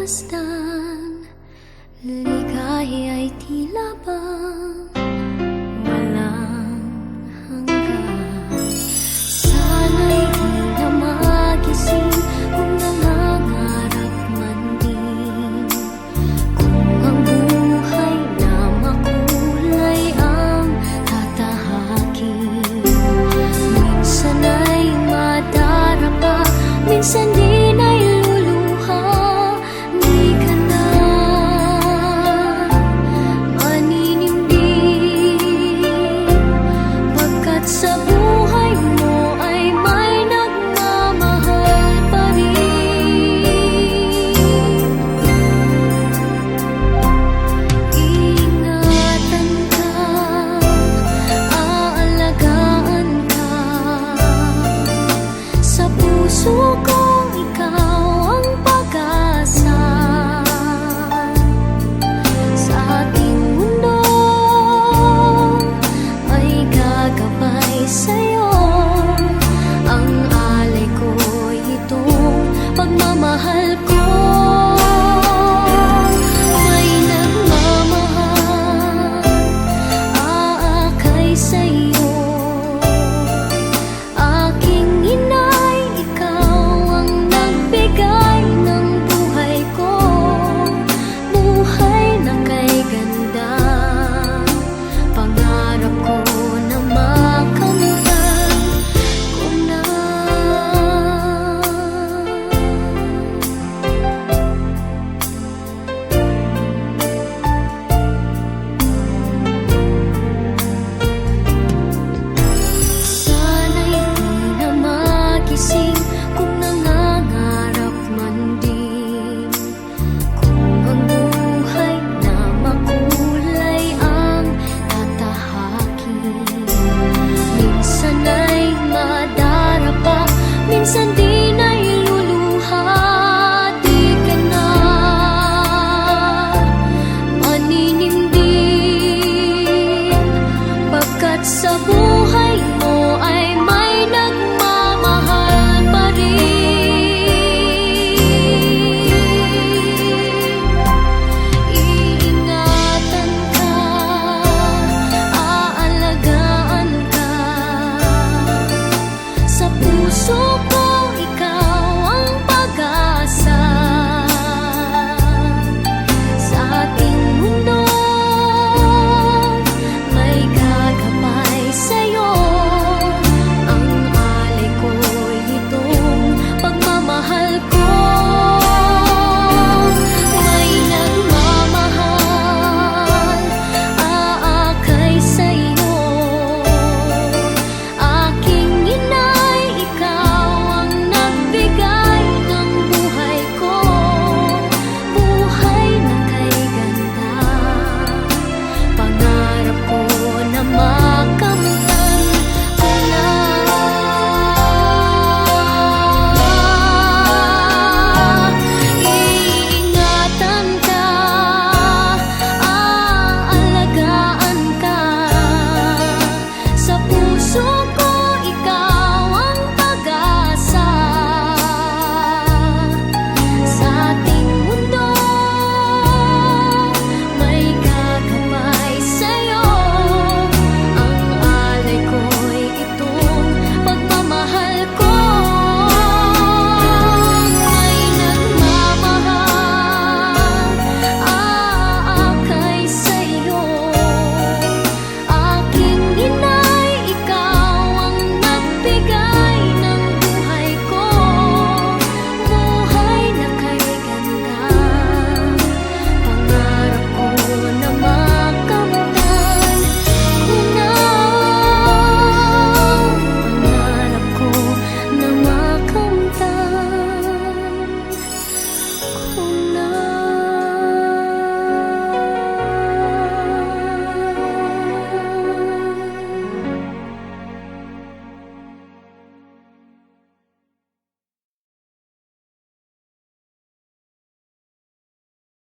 masdan, ligaya'y tila bang walang hanggan. Sana'y di na magising kung nangangarap man din, kung ang buhay na makulay ang tatahakin. Minsan ay madarapa, minsan din ay luluha. Di ka na maninindig, pagkat sa buhay mo ay may nagmamahal pa rin. Ingatan ka, aalagaan ka, sa puso ko ikaw ang pag-asa. Sa ating mundo ay gagabay sa'yo, ang alay ko'y itong pagmamahal ko.